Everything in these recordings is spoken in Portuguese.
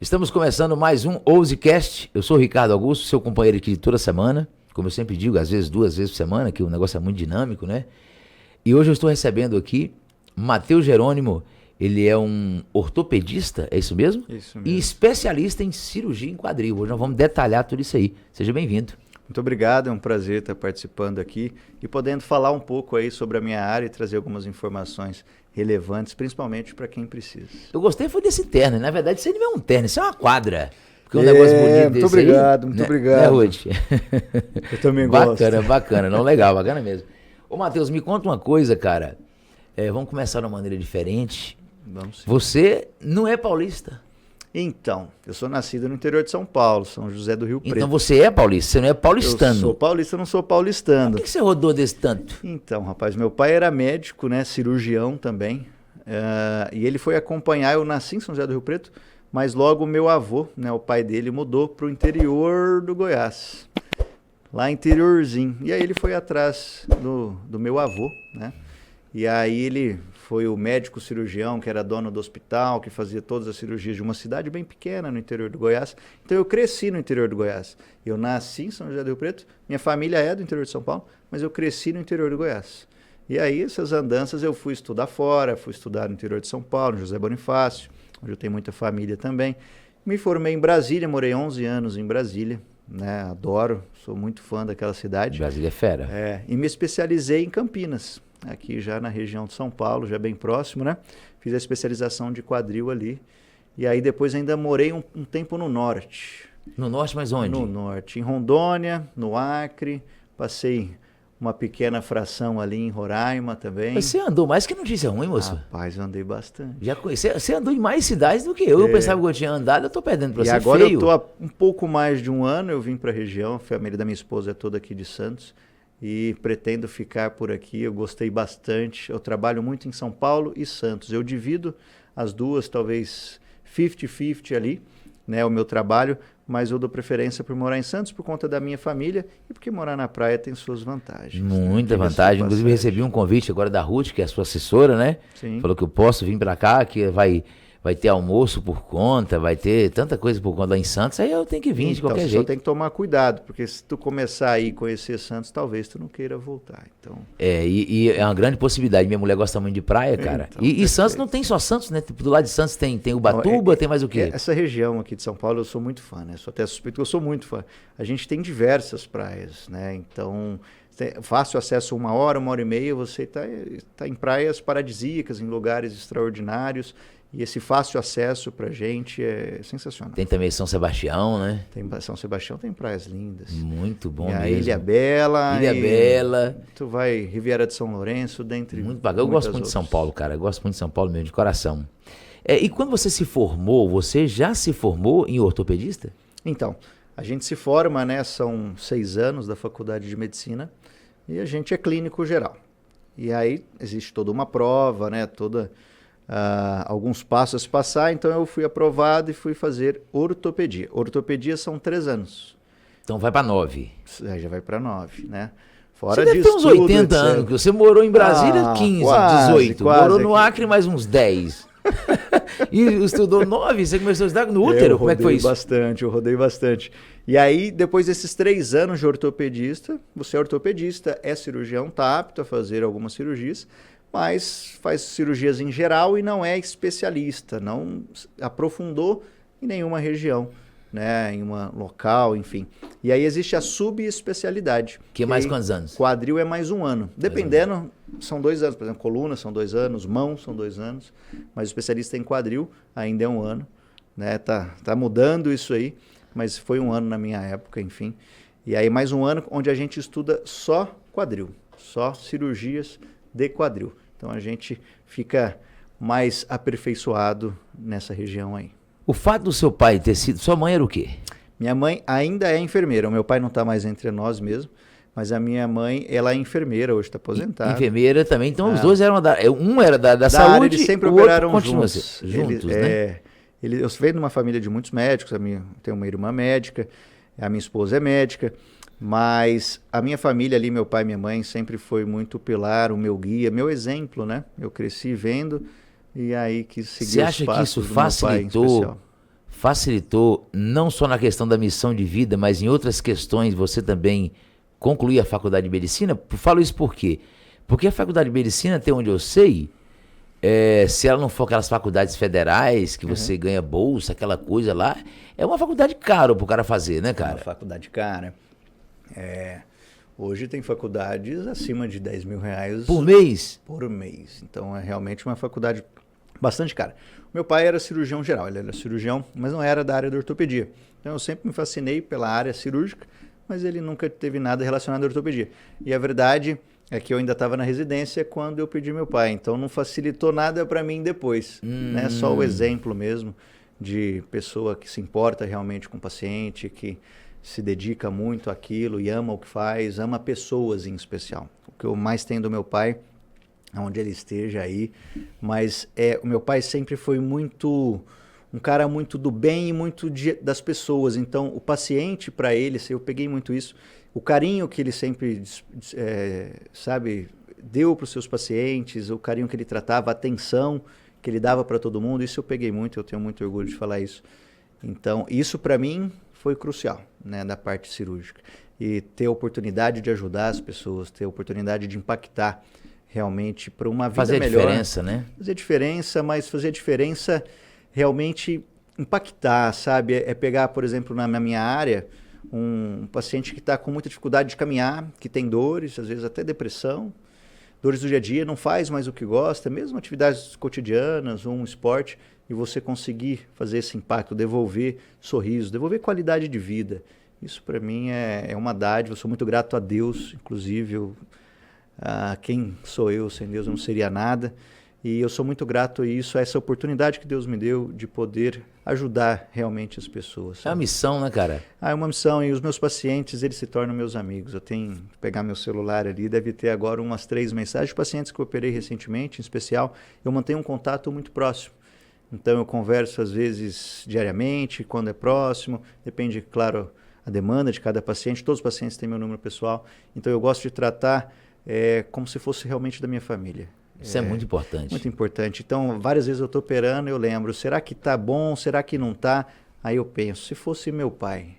Estamos começando mais um Ousecast. Eu sou o Ricardo Augusto, seu companheiro aqui de toda semana. Como eu sempre digo, às vezes 2 vezes por semana, que o negócio é muito dinâmico, né? E hoje eu estou recebendo aqui Matheus Jerônimo. Ele é um ortopedista, é isso mesmo? Isso mesmo. E especialista em cirurgia em quadril. Hoje nós vamos detalhar tudo isso aí. Seja bem-vindo. Muito obrigado, é um prazer estar participando aqui e podendo falar um pouco aí sobre a minha área e trazer algumas informações relevantes, principalmente para quem precisa. Eu gostei foi desse terno. Na verdade, isso aí não é um terno, isso é uma quadra. Porque é um negócio bonito muito obrigado, aí, muito né, obrigado. né, Ruth? Eu também gosto. Bacana, bacana. Não, legal, bacana mesmo. Ô, Matheus, me conta uma coisa, cara. Vamos começar de uma maneira diferente. Vamos sim. Você não é paulista. Então, eu sou nascido no interior de São Paulo, São José do Rio Preto. Então você é paulista, você não é paulistano. Eu sou paulista, não sou paulistano. Por que você rodou desse tanto? Então, rapaz, meu pai era médico, né, cirurgião também, e ele foi acompanhar, eu nasci em São José do Rio Preto, mas logo o meu avô, né, o pai dele, mudou para o interior do Goiás, lá interiorzinho. E aí ele foi atrás do meu avô, né, e aí ele foi o médico cirurgião que era dono do hospital, que fazia todas as cirurgias de uma cidade bem pequena no interior do Goiás. Então eu cresci no interior do Goiás. Eu nasci em São José do Rio Preto, minha família é do interior de São Paulo, mas eu cresci no interior do Goiás. E aí essas andanças eu fui estudar fora, fui estudar no interior de São Paulo, no José Bonifácio, onde eu tenho muita família também. Me formei em Brasília, morei 11 anos em Brasília, né? Adoro, sou muito fã daquela cidade. Brasília é fera. E me especializei em Campinas, aqui já na região de São Paulo, já bem próximo, né? Fiz a especialização de quadril ali. E aí depois ainda morei um tempo no norte. No norte, mas onde? No norte, em Rondônia, no Acre. Passei uma pequena fração ali em Roraima também. Mas você andou mais que notícia ruim, moço. Rapaz, eu andei bastante. Já conheci, você andou em mais cidades do que eu. Eu pensava que eu tinha andado, eu tô perdendo pra E você agora feio. eu tô há um pouco mais de um ano, eu vim para a região, a família da minha esposa é toda aqui de Santos. E pretendo ficar por aqui, eu gostei bastante. Eu trabalho muito em São Paulo e Santos. Eu divido as duas, talvez 50-50 ali, né, o meu trabalho, mas eu dou preferência por morar em Santos por conta da minha família e porque morar na praia tem suas vantagens. Muita vantagem. Inclusive recebi um convite agora da Ruth, que é a sua assessora, né? Sim. Falou que eu posso vir pra cá, que vai ter almoço por conta, vai ter tanta coisa por conta lá em Santos, aí eu tenho que vir de qualquer você jeito. Só tem que tomar cuidado, porque se tu começar a ir conhecer Santos, talvez tu não queira voltar. Então... E é uma grande possibilidade. Minha mulher gosta muito de praia, cara. Então, e Santos não tem só Santos, né? Do lado de Santos tem Ubatuba, tem mais o quê? Essa região aqui de São Paulo eu sou muito fã, né? Sou até suspeito que eu sou muito fã. A gente tem diversas praias, né? Então, fácil acesso 1 hora, 1h30, você tá em praias paradisíacas, em lugares extraordinários. E esse fácil acesso pra gente é sensacional. Tem também São Sebastião, né? São Sebastião tem praias lindas. Muito bom e mesmo. A Ilha Bela. Ilha Bela. Tu vai Riviera de São Lourenço, dentre muito bacana. Eu gosto muito de São Paulo, cara. Eu gosto muito de São Paulo mesmo, de coração. E quando você se formou, você já se formou em ortopedista? Então, a gente se forma, né? São 6 anos da faculdade de medicina e a gente é clínico geral. E aí existe toda uma prova, né? Alguns passos a se passar, então eu fui aprovado e fui fazer ortopedia. Ortopedia são 3 anos. Então vai para 9. Já vai para 9, né? Fora você deve ter uns 80 anos, que você morou em Brasília 15, quase, 18. Quase morou no Acre mais uns 10. E estudou 9, você começou a estudar no útero? Como é que foi isso? Eu rodei bastante. E aí, depois desses 3 anos de ortopedista, você é ortopedista, é cirurgião, está apto a fazer algumas cirurgias, mas faz cirurgias em geral e não é especialista, não aprofundou em nenhuma região, né, em uma local, enfim. E aí existe a subespecialidade. Que é mais quantos anos? Quadril é mais 1 ano. Dependendo, são 2 anos. Por exemplo, coluna são 2 anos, mão são 2 anos, mas o especialista em quadril ainda é 1 ano. Né? Tá mudando isso aí, mas foi 1 ano na minha época, enfim. E aí mais 1 ano onde a gente estuda só quadril, só cirurgias de quadril. Então a gente fica mais aperfeiçoado nessa região aí. O fato do seu pai ter sido... Sua mãe era o quê? Minha mãe ainda é enfermeira. O meu pai não está mais entre nós mesmo, mas a minha mãe, ela é enfermeira, hoje está aposentada. Enfermeira também. Então os dois eram um era da saúde, eles sempre o operaram outro continua juntos, né? Eu venho de uma família de muitos médicos. Tenho uma irmã médica, a minha esposa é médica. Mas a minha família ali, meu pai e minha mãe, sempre foi muito pilar, o meu guia, meu exemplo, né? Eu cresci vendo e aí quis seguir os passos do meu pai em especial. facilitou não só na questão da missão de vida, mas em outras questões você também concluir a faculdade de medicina? Falo isso por quê? Porque a faculdade de medicina, até onde eu sei, se ela não for aquelas faculdades federais que você ganha bolsa, aquela coisa lá, é uma faculdade cara pro cara fazer, né, cara? É uma faculdade cara. Hoje tem faculdades acima de 10 mil reais por mês? Por mês. Então é realmente uma faculdade bastante cara. Meu pai era cirurgião geral, ele era cirurgião, mas não era da área da ortopedia. Então eu sempre me fascinei pela área cirúrgica, mas ele nunca teve nada relacionado à ortopedia. E a verdade é que eu ainda estava na residência quando eu perdi meu pai, então não facilitou nada para mim depois. Né? Só o exemplo mesmo de pessoa que se importa realmente com o paciente, que se dedica muito àquilo e ama o que faz, ama pessoas em especial. O que eu mais tenho do meu pai, onde ele esteja aí, mas o meu pai sempre foi um cara muito do bem e muito das pessoas. Então o paciente, para ele, eu peguei muito isso, o carinho que ele sempre, deu para os seus pacientes, o carinho que ele tratava, a atenção que ele dava para todo mundo, isso eu peguei muito, eu tenho muito orgulho de falar isso. Então, isso para mim foi crucial, né, da parte cirúrgica. E ter a oportunidade de ajudar as pessoas, ter a oportunidade de impactar realmente para uma vida melhor. Fazer diferença, né? Fazer diferença, mas fazer diferença realmente impactar, sabe? É pegar, por exemplo, na minha área, um paciente que está com muita dificuldade de caminhar, que tem dores, às vezes até depressão, dores do dia a dia, não faz mais o que gosta, mesmo atividades cotidianas, um esporte, e você conseguir fazer esse impacto, devolver sorriso, devolver qualidade de vida. Isso para mim é uma dádiva, eu sou muito grato a Deus, inclusive, quem sou eu, sem Deus eu não seria nada. E eu sou muito grato a essa oportunidade que Deus me deu de poder ajudar realmente as pessoas. Sabe? É uma missão, né, cara? É uma missão, e os meus pacientes, eles se tornam meus amigos. Eu tenho que pegar meu celular ali, deve ter agora umas 3 mensagens de pacientes que eu operei recentemente, em especial. Eu mantenho um contato muito próximo. Então eu converso às vezes diariamente, quando é próximo, depende, claro, a demanda de cada paciente. Todos os pacientes têm meu número pessoal, então eu gosto de tratar como se fosse realmente da minha família. Isso é muito importante. Muito importante. Então, várias vezes eu estou operando, eu lembro, será que está bom, será que não está? Aí eu penso, se fosse meu pai,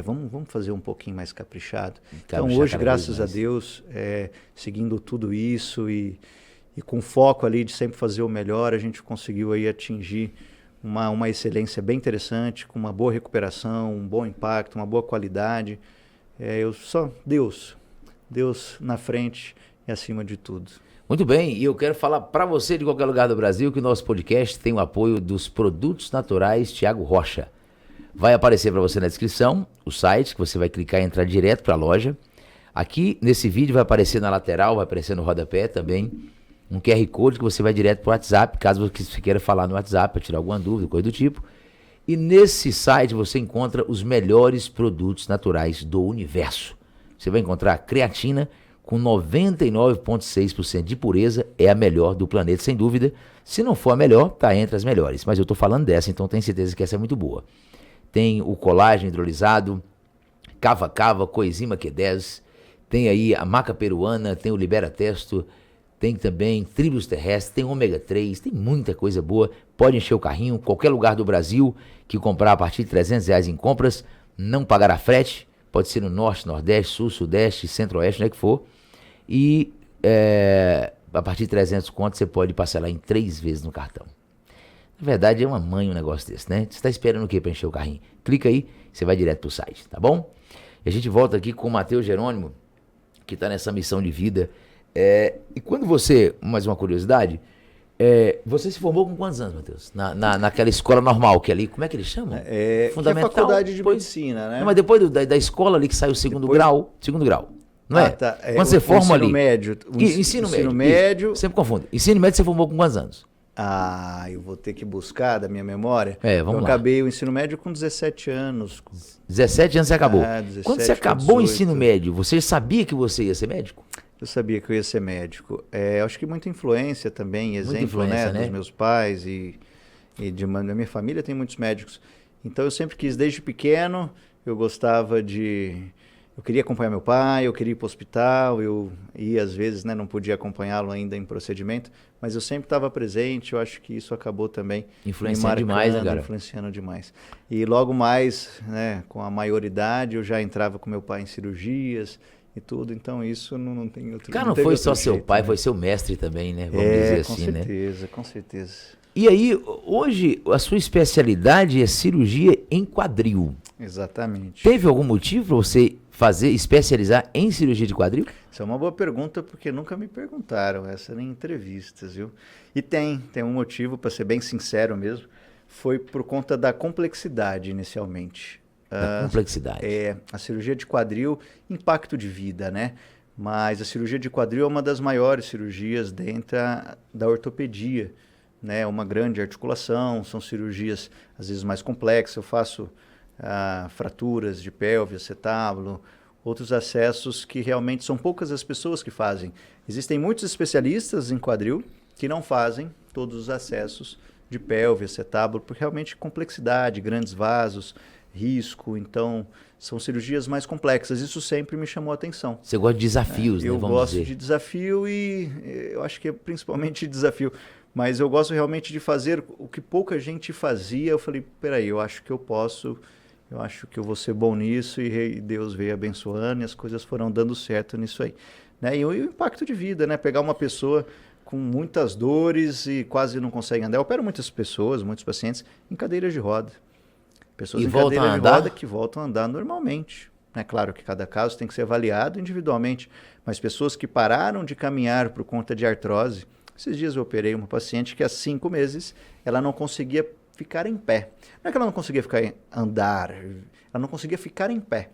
vamos fazer um pouquinho mais caprichado. Então hoje, graças a Deus, seguindo tudo isso e com foco ali de sempre fazer o melhor, a gente conseguiu aí atingir uma excelência bem interessante, com uma boa recuperação, um bom impacto, uma boa qualidade. Deus na frente e acima de tudo. Muito bem, e eu quero falar para você de qualquer lugar do Brasil que o nosso podcast tem o apoio dos Produtos Naturais Thiago Rocha. Vai aparecer para você na descrição o site, que você vai clicar e entrar direto para a loja. Aqui nesse vídeo vai aparecer na lateral, vai aparecer no rodapé também um QR Code que você vai direto para o WhatsApp, caso você queira falar no WhatsApp para tirar alguma dúvida, coisa do tipo. E nesse site você encontra os melhores produtos naturais do universo. Você vai encontrar creatina com 99,6% de pureza, é a melhor do planeta, sem dúvida. Se não for a melhor, tá entre as melhores. Mas eu tô falando dessa, então tenho certeza que essa é muito boa. Tem o colágeno hidrolisado, cava-cava, coenzima Q10, tem aí a maca peruana, tem o libera-testo, tem também tribos terrestres, tem ômega 3, tem muita coisa boa. Pode encher o carrinho, qualquer lugar do Brasil que comprar a partir de R$300 em compras, não pagará frete. Pode ser no norte, nordeste, sul, sudeste, centro-oeste, onde é que for. E a partir de 300 contos você pode parcelar em 3 vezes no cartão. Na verdade é uma manha um negócio desse, né? Você está esperando o quê para encher o carrinho? Clica aí, você vai direto pro site, tá bom? E a gente volta aqui com o Matheus Jerônimo, que está nessa missão de vida. E quando você, mais uma curiosidade, você se formou com quantos anos, Matheus? Naquela escola normal, que ali, como é que eles chamam? Fundamental. Que é a faculdade de medicina, né? Não, mas depois da escola ali que sai o segundo grau, não é? Tá. Quando você forma ali. Ensino médio. Sempre confundo. Ensino médio você formou com quantos anos? Eu vou ter que buscar da minha memória. Vamos lá. Eu acabei o ensino médio com 17 anos. 17 anos você acabou. 17, quando você acabou o ensino médio, você sabia que você ia ser médico? Eu sabia que eu ia ser médico. Acho que muita influência também, exemplo, né, dos meus pais e da minha família tem muitos médicos. Então eu sempre quis, desde pequeno, eu gostava de eu queria acompanhar meu pai, eu queria ir para o hospital, eu ia às vezes, né, não podia acompanhá-lo ainda em procedimento, mas eu sempre estava presente, eu acho que isso acabou também Influenciando demais, né, cara? influenciando demais. E logo mais, né, com a maioridade, eu já entrava com meu pai em cirurgias e tudo, então isso não tem outro. Cara, não foi só seu pai, foi seu mestre também, né? Vamos dizer assim, né? Com certeza, com certeza. E aí, hoje, a sua especialidade é cirurgia em quadril. Exatamente. Teve algum motivo para você especializar em cirurgia de quadril? Isso é uma boa pergunta, porque nunca me perguntaram essa em entrevistas, viu? E tem um motivo, para ser bem sincero mesmo, foi por conta da complexidade inicialmente. Da complexidade. A cirurgia de quadril, impacto de vida, né? Mas a cirurgia de quadril é uma das maiores cirurgias dentro da ortopedia, né? Uma grande articulação, são cirurgias às vezes mais complexas. Eu faço fraturas de pelve, acetábulo, outros acessos que realmente são poucas as pessoas que fazem. Existem muitos especialistas em quadril que não fazem todos os acessos de pelve, acetábulo, por realmente complexidade, grandes vasos, risco, então são cirurgias mais complexas. Isso sempre me chamou a atenção. Você gosta de desafios, né? Eu gosto de desafio e eu acho que é principalmente desafio. Mas eu gosto realmente de fazer o que pouca gente fazia. Eu falei, peraí, eu acho que eu posso, eu acho que eu vou ser bom nisso e Deus veio abençoando e as coisas foram dando certo nisso aí. Né? E o impacto de vida, né? Pegar uma pessoa com muitas dores e quase não consegue andar. Eu opero muitas pessoas, muitos pacientes em cadeiras de roda. Pessoas em cadeira de roda que voltam a andar normalmente. É claro que cada caso tem que ser avaliado individualmente, mas pessoas que pararam de caminhar por conta de artrose. Esses dias eu operei uma paciente que há 5 meses ela não conseguia ficar em pé. Não é que ela não conseguia andar, ela não conseguia ficar em pé.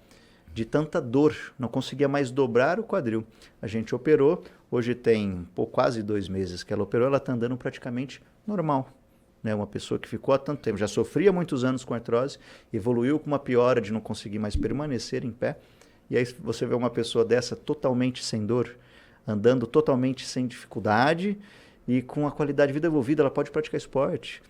De tanta dor, não conseguia mais dobrar o quadril. A gente operou, hoje tem quase 2 meses que ela operou, ela está andando praticamente normal. Né, uma pessoa que ficou há tanto tempo, já sofria muitos anos com artrose, evoluiu com uma piora de não conseguir mais permanecer em pé, e aí você vê uma pessoa dessa totalmente sem dor, andando totalmente sem dificuldade e com a qualidade de vida evolvida, ela pode praticar esporte.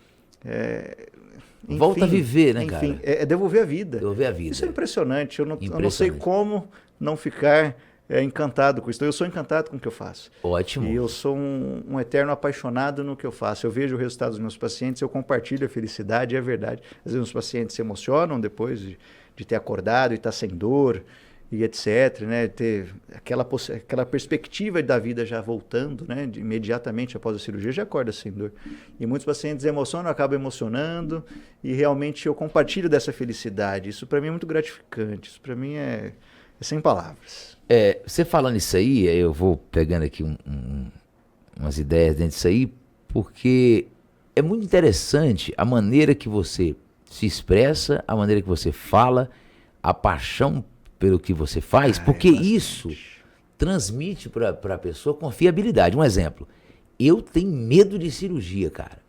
Enfim, volta a viver, né, cara? Enfim, é devolver a vida. Devolver a vida. Isso é impressionante, eu não sei como não ficar encantado com isso. Então, eu sou encantado com o que eu faço. Ótimo. E eu sou um eterno apaixonado no que eu faço. Eu vejo o resultado dos meus pacientes, eu compartilho a felicidade, é verdade. Às vezes os pacientes se emocionam depois de ter acordado e estar sem dor e etc. Né? Ter aquela perspectiva da vida já voltando, né? Imediatamente após a cirurgia, já acorda sem dor. E muitos pacientes emocionam, acabam emocionando e realmente eu compartilho dessa felicidade. Isso para mim é muito gratificante. Isso para mim é sem palavras. Você falando isso aí, eu vou pegando aqui umas ideias dentro disso aí, porque é muito interessante a maneira que você se expressa, a maneira que você fala, a paixão pelo que você faz, porque isso transmite para a pessoa confiabilidade. Um exemplo, eu tenho medo de cirurgia, cara.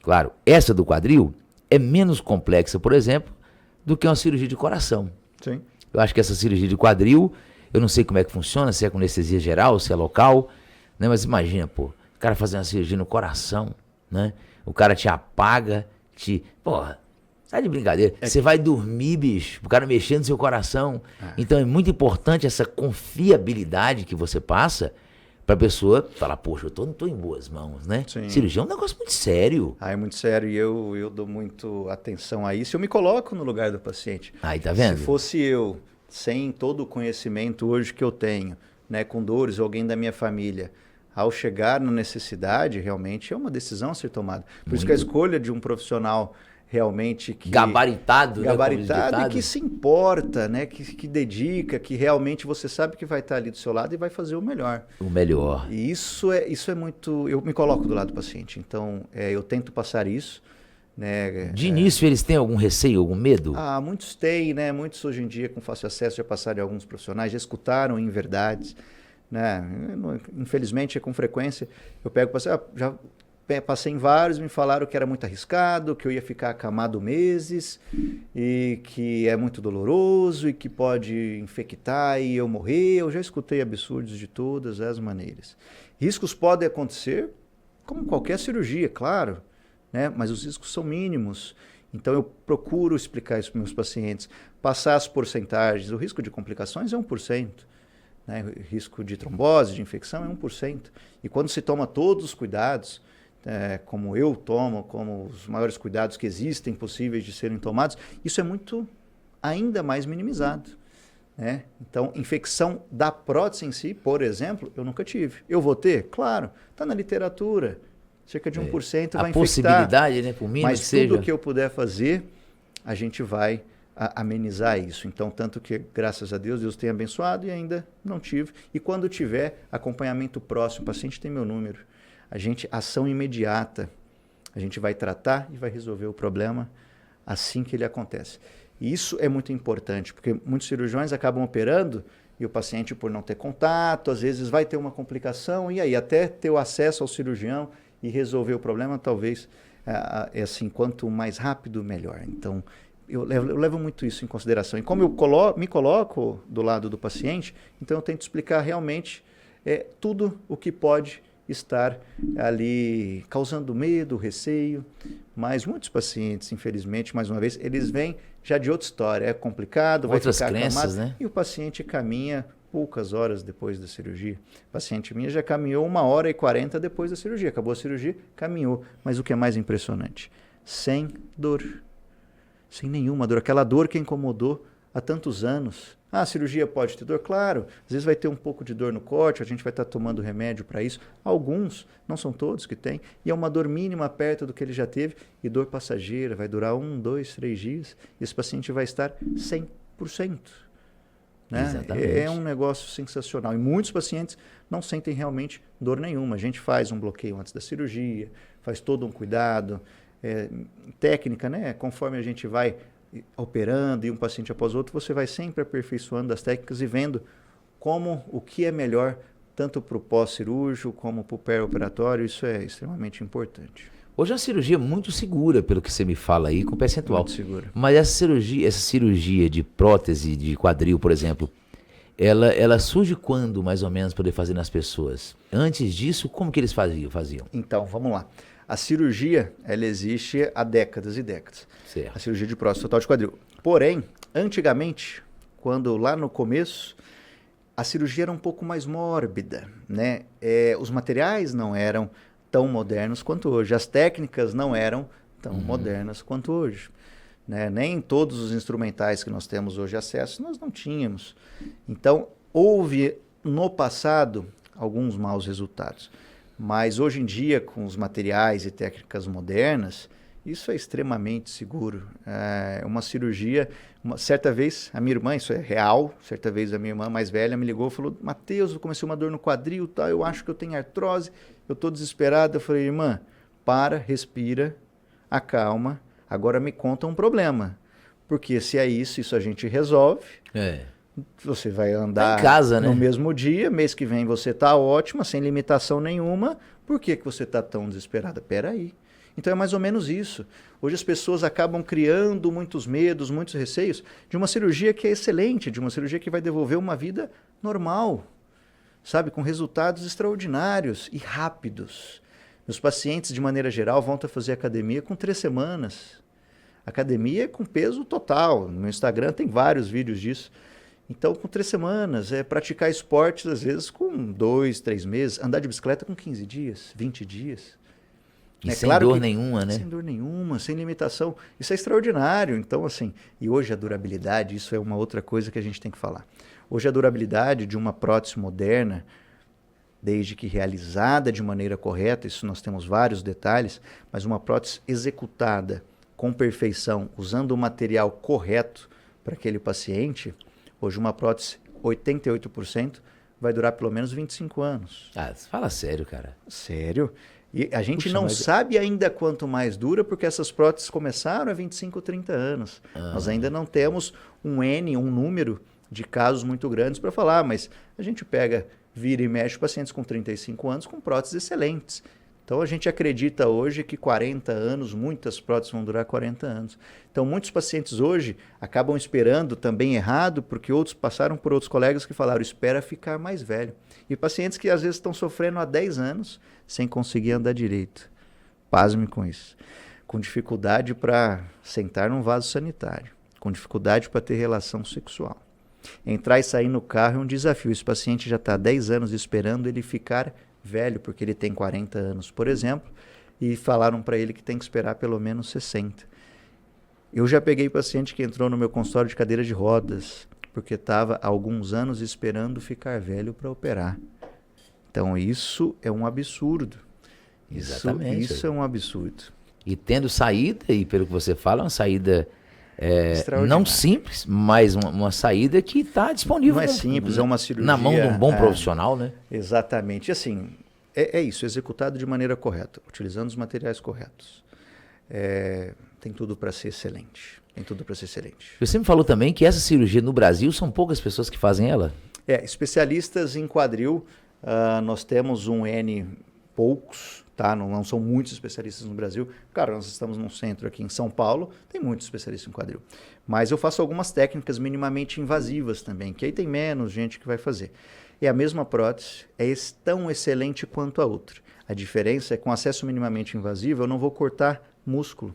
Claro, essa do quadril é menos complexa, por exemplo, do que uma cirurgia de coração. Sim. Eu acho que essa cirurgia de quadril, eu não sei como é que funciona, se é com anestesia geral, se é local, né? Mas imagina, pô, o cara fazendo uma cirurgia no coração, né? O cara te apaga, porra, sai de brincadeira. Você vai dormir, bicho, o cara mexendo no seu coração. Então é muito importante essa confiabilidade que você passa pra pessoa falar, poxa, eu tô em boas mãos, né? Sim. Cirurgia é um negócio muito sério. É muito sério e eu dou muito atenção a isso. Eu me coloco no lugar do paciente. Aí, tá vendo? Se fosse eu, sem todo o conhecimento hoje que eu tenho, né, com dores ou alguém da minha família, ao chegar na necessidade, realmente é uma decisão a ser tomada. Por isso que a escolha de um profissional realmente que gabaritado, e que se importa, né, que dedica, que realmente você sabe que vai estar ali do seu lado e vai fazer o melhor. O melhor. E isso é muito... Eu me coloco do lado do paciente, então eu tento passar isso. Né, de início eles têm algum receio, algum medo? Muitos têm, né? Muitos hoje em dia com fácil acesso já passaram em alguns profissionais, já escutaram inverdades, né? Infelizmente, com frequência, eu pego o paciente, já passei em vários, me falaram que era muito arriscado, que eu ia ficar acamado meses e que é muito doloroso e que pode infectar e eu morrer. Eu já escutei absurdos de todas as maneiras. Riscos podem acontecer, como qualquer cirurgia, claro, né? Mas os riscos são mínimos Então eu procuro explicar isso para meus pacientes, passar as porcentagens. O risco de complicações é 1%, né? O risco de trombose, de infecção é 1%. E quando se toma todos os cuidados, como eu tomo, como os maiores cuidados que existem possíveis de serem tomados, isso é muito ainda mais minimizado, né? Então, infecção da prótese em si, por exemplo, eu nunca tive. Eu vou ter? Claro, está na literatura. Cerca de 1% vai infectar. A possibilidade, né, por mínimo mas que seja. tudo que eu puder fazer, a gente vai amenizar isso. Então, tanto que, graças a Deus, Deus tem abençoado e ainda não tive. E quando tiver acompanhamento próximo, o paciente tem meu número. Ação imediata. A gente vai tratar e vai resolver o problema assim que ele acontece. E isso é muito importante, porque muitos cirurgiões acabam operando e o paciente, por não ter contato, às vezes vai ter uma complicação e aí até ter o acesso ao cirurgião e resolver o problema, talvez, assim, quanto mais rápido, melhor. Então, eu levo muito isso em consideração. E como eu me coloco do lado do paciente, então eu tento explicar realmente tudo o que pode estar ali causando medo, receio. Mas muitos pacientes, infelizmente, mais uma vez, eles vêm já de outra história. É complicado, vai outras ficar crenças, acamado, né? E o paciente caminha poucas horas depois da cirurgia. A paciente minha já caminhou 1h40 depois da cirurgia. Acabou a cirurgia, caminhou. Mas o que é mais impressionante? Sem dor. Sem nenhuma dor. Aquela dor que incomodou há tantos anos. A cirurgia pode ter dor? Claro. Às vezes vai ter um pouco de dor no corte, a gente vai estar tomando remédio para isso. Alguns, não são todos que têm. E é uma dor mínima perto do que ele já teve. E dor passageira, vai durar 1, 2, 3 dias. E esse paciente vai estar 100%. Né? É um negócio sensacional. E muitos pacientes não sentem realmente dor nenhuma. A gente faz um bloqueio antes da cirurgia, faz todo um cuidado. Técnica, né? Conforme a gente vai operando e um paciente após outro, você vai sempre aperfeiçoando as técnicas e vendo o que é melhor, tanto para o pós-cirúrgico como para o pré-operatório. Isso é extremamente importante. Hoje é uma cirurgia muito segura, pelo que você me fala aí, com percentual. Muito segura. Mas essa cirurgia de prótese de quadril, por exemplo, ela surge quando, mais ou menos, poder fazer nas pessoas? Antes disso, como que eles faziam? Então, vamos lá. A cirurgia, ela existe há décadas e décadas. Certo. A cirurgia de prótese total de quadril. Porém, antigamente, quando lá no começo, a cirurgia era um pouco mais mórbida, né? Os materiais não eram tão modernos quanto hoje. As técnicas não eram tão modernas quanto hoje. Né? Nem todos os instrumentais que nós temos hoje acesso, nós não tínhamos. Então, houve no passado alguns maus resultados. Mas hoje em dia, com os materiais e técnicas modernas, isso é extremamente seguro. Uma cirurgia, certa vez, a minha irmã, isso é real, certa vez a minha irmã mais velha me ligou e falou: Matheus, eu comecei uma dor no quadril, tá? Eu acho que eu tenho artrose, eu estou desesperado. Eu falei: irmã, respira, acalma, agora me conta um problema. Porque se é isso a gente resolve. Você vai andar em casa, no né? mesmo dia, mês que vem você está ótima, sem limitação nenhuma. Por que você está tão desesperada? Peraí. Então é mais ou menos isso. Hoje as pessoas acabam criando muitos medos, muitos receios de uma cirurgia que é excelente, de uma cirurgia que vai devolver uma vida normal, sabe? Com resultados extraordinários e rápidos. Os pacientes, de maneira geral, vão fazer academia com 3 semanas. Academia com peso total. No meu Instagram tem vários vídeos disso. Então, com 3 semanas, praticar esportes, às vezes, com 2, 3 meses, andar de bicicleta com 15 dias, 20 dias. E sem dor nenhuma, né? Sem dor nenhuma, sem limitação. Isso é extraordinário. Então, assim, e hoje a durabilidade, isso é uma outra coisa que a gente tem que falar. Hoje a durabilidade de uma prótese moderna, desde que realizada de maneira correta, isso nós temos vários detalhes, mas uma prótese executada com perfeição, usando o material correto para aquele paciente, hoje uma prótese, 88%, vai durar pelo menos 25 anos. Fala sério, cara. Sério? E a gente não sabe ainda quanto mais dura, porque essas próteses começaram há 25, 30 anos. Nós ainda não temos um número de casos muito grandes para falar, mas a gente vira e mexe pacientes com 35 anos com próteses excelentes. Então a gente acredita hoje que 40 anos, muitas próteses vão durar 40 anos. Então muitos pacientes hoje acabam esperando também errado, porque outros passaram por outros colegas que falaram: espera ficar mais velho. E pacientes que às vezes estão sofrendo há 10 anos sem conseguir andar direito. Pasme com isso. com dificuldade para sentar num vaso sanitário, com dificuldade para ter relação sexual. Entrar e sair no carro é um desafio. Esse paciente já está há 10 anos esperando ele ficar velho, porque ele tem 40 anos, por exemplo, e falaram para ele que tem que esperar pelo menos 60. Eu já peguei paciente que entrou no meu consultório de cadeira de rodas, porque estava há alguns anos esperando ficar velho para operar. Então isso é um absurdo. Exatamente. Isso é um absurdo. E tendo saída, e pelo que você fala, uma saída Extraordinária. não simples, mas uma saída que está disponível. Não é simples, é uma cirurgia... Na mão de um bom profissional, né? Exatamente. E assim, é isso, executado de maneira correta, utilizando os materiais corretos. Tem tudo para ser excelente. Tem tudo para ser excelente. Você me falou também que essa cirurgia no Brasil são poucas pessoas que fazem ela? Especialistas em quadril, nós temos um N poucos, tá? Não são muitos especialistas no Brasil. Claro, nós estamos num centro aqui em São Paulo, tem muitos especialistas em quadril. Mas eu faço algumas técnicas minimamente invasivas também, que aí tem menos gente que vai fazer. E a mesma prótese é tão excelente quanto a outra. A diferença é que com acesso minimamente invasivo eu não vou cortar músculo.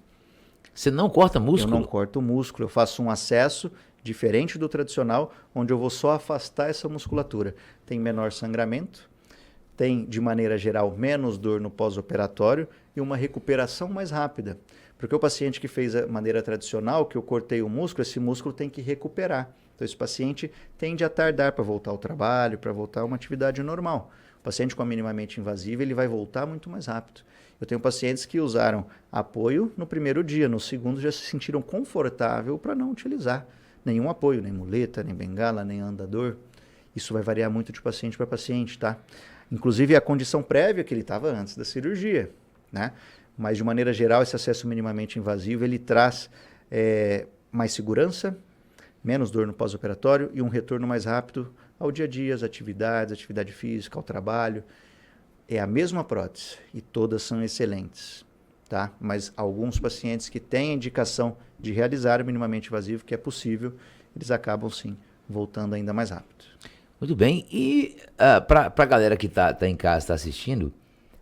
Você não corta músculo? Eu não corto o músculo, eu faço um acesso diferente do tradicional, onde eu vou só afastar essa musculatura. Tem menor sangramento, tem, de maneira geral, menos dor no pós-operatório e uma recuperação mais rápida. Porque o paciente que fez a maneira tradicional, que eu cortei o músculo, esse músculo tem que recuperar. Então, esse paciente tende a tardar para voltar ao trabalho, para voltar a uma atividade normal. O paciente com a minimamente invasiva, ele vai voltar muito mais rápido. Eu tenho pacientes que usaram apoio no primeiro dia, no segundo já se sentiram confortável para não utilizar nenhum apoio, nem muleta, nem bengala, nem andador. Isso vai variar muito de paciente para paciente, tá? Inclusive a condição prévia que ele estava antes da cirurgia, né? Mas de maneira geral esse acesso minimamente invasivo ele traz mais segurança, menos dor no pós-operatório e um retorno mais rápido ao dia a dia, às atividades, atividade física, ao trabalho. É a mesma prótese e todas são excelentes, tá? Mas alguns pacientes que têm a indicação de realizar o minimamente invasivo, que é possível, eles acabam sim voltando ainda mais rápido. Muito bem. E para a galera que tá em casa, está assistindo,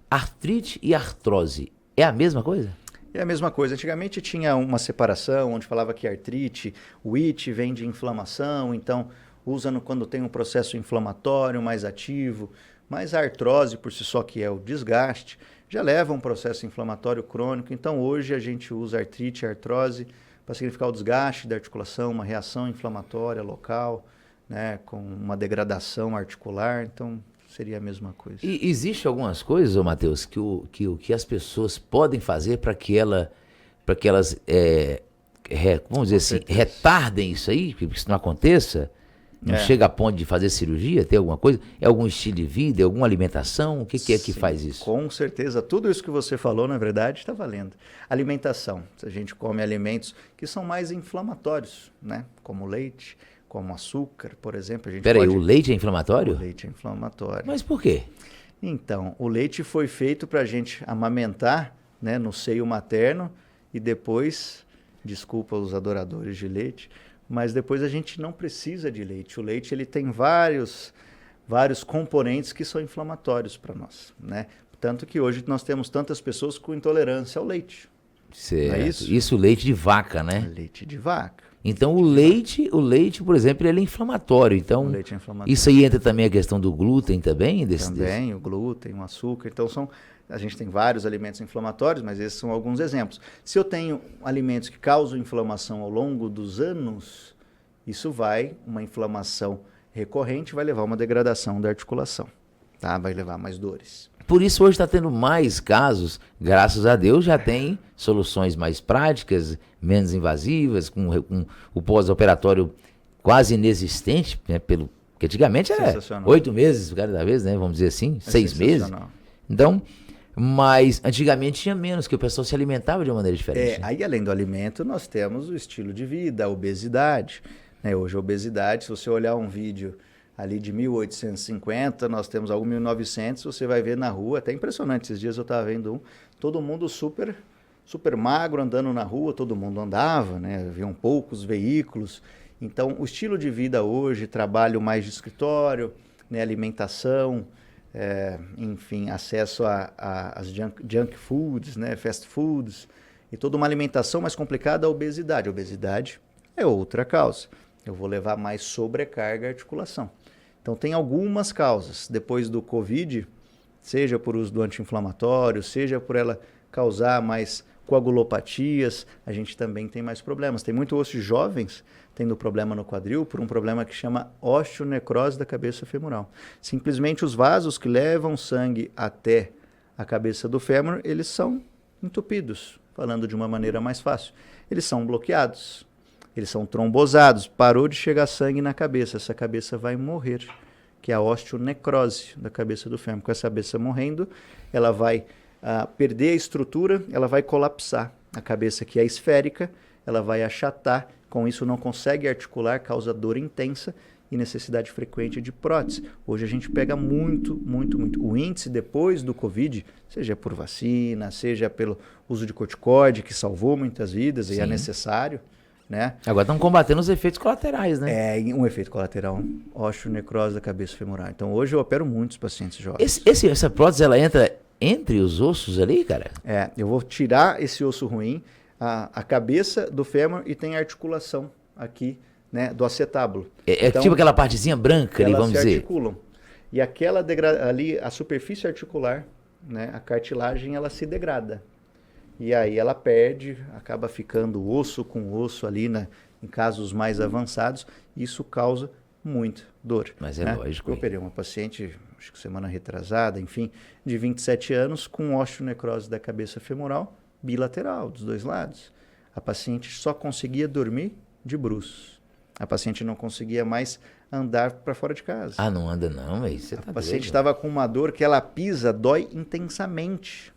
artrite e artrose é a mesma coisa? É a mesma coisa. Antigamente tinha uma separação onde falava que artrite, o it vem de inflamação, então usa quando tem um processo inflamatório mais ativo. Mas a artrose, por si só, que é o desgaste, já leva a um processo inflamatório crônico. Então, hoje a gente usa artrite e artrose para significar o desgaste da articulação, uma reação inflamatória local, né, com uma degradação articular. Então, seria a mesma coisa. E existe algumas coisas, ô Matheus, que as pessoas podem fazer para que elas, vamos dizer assim, retardem isso aí, que isso não aconteça? Não chega a ponto de fazer cirurgia, ter alguma coisa? É algum estilo de vida, é alguma alimentação? O que é que faz isso? Com certeza. Tudo isso que você falou, na verdade, está valendo. Alimentação. Se a gente come alimentos que são mais inflamatórios, né? Como leite, como açúcar, por exemplo. Peraí, o leite é inflamatório? O leite é inflamatório. Mas por quê? Então, o leite foi feito para a gente amamentar, né, no seio materno e depois, desculpa os adoradores de leite, mas depois a gente não precisa de leite. O leite ele tem vários componentes que são inflamatórios para nós, né? Tanto que hoje nós temos tantas pessoas com intolerância ao leite. Certo. Não é isso? Isso leite de vaca, né? Leite de vaca. Então o leite, por exemplo, ele é inflamatório. Então, O leite é inflamatório. isso aí entra também a questão do glúten também? Também, o glúten, o açúcar. Então a gente tem vários alimentos inflamatórios, mas esses são alguns exemplos. Se eu tenho alimentos que causam inflamação ao longo dos anos, uma inflamação recorrente vai levar a uma degradação da articulação, tá? Vai levar a mais dores. Por isso hoje está tendo mais casos, graças a Deus, já tem soluções mais práticas, menos invasivas, com o pós-operatório quase inexistente, né, porque antigamente era 8 meses cada vez, né, vamos dizer assim, 6 meses. Então, mas antigamente tinha menos, que o pessoal se alimentava de uma maneira diferente. Aí além do alimento, nós temos o estilo de vida, a obesidade. Né? Hoje a obesidade, se você olhar um vídeo ali de 1850, nós temos algo 1900, você vai ver na rua, até impressionante, esses dias eu estava vendo todo mundo super magro andando na rua, todo mundo andava, né? Haviam poucos veículos. Então, o estilo de vida hoje, trabalho mais de escritório, né? Alimentação, enfim, acesso às junk foods, né? Fast foods. E toda uma alimentação mais complicada, a obesidade. A obesidade é outra causa. Eu vou levar mais sobrecarga à articulação. Então, tem algumas causas. Depois do Covid, seja por uso do anti-inflamatório, seja por ela causar mais coagulopatias, a gente também tem mais problemas. Tem muito osso de jovens tendo problema no quadril por um problema que chama osteonecrose da cabeça femoral. Simplesmente os vasos que levam sangue até a cabeça do fêmur, eles são entupidos, falando de uma maneira mais fácil. Eles são bloqueados, eles são trombosados, parou de chegar sangue na cabeça, essa cabeça vai morrer, que é a osteonecrose da cabeça do fêmur. Com essa cabeça morrendo, ela vai perder a estrutura, ela vai colapsar. A cabeça que é esférica, ela vai achatar, com isso não consegue articular, causa dor intensa e necessidade frequente de prótese. Hoje a gente pega muito. O índice depois do Covid, seja por vacina, seja pelo uso de corticoide, que salvou muitas vidas e é necessário, né? Agora estão combatendo os efeitos colaterais, né? É um efeito colateral, osteonecrose da cabeça femoral. Então hoje eu opero muitos pacientes jovens. Essa prótese, ela entra entre os ossos ali, cara? Eu vou tirar esse osso ruim, a cabeça do fêmur, e tem a articulação aqui, né, do acetábulo. Então, tipo aquela partezinha branca ali, vamos dizer. Elas se articulam. E aquela ali, a superfície articular, né, a cartilagem, ela se degrada. E aí ela perde, acaba ficando osso com osso ali, em casos mais avançados. Isso causa muita dor. Mas é lógico. Eu operei uma paciente, acho que semana retrasada, enfim, de 27 anos, com osteonecrose da cabeça femoral bilateral, dos dois lados. A paciente só conseguia dormir de bruços. A paciente não conseguia mais andar para fora de casa. Ah, não anda não, mas você tá A paciente estava com uma dor que ela pisa, dói intensamente.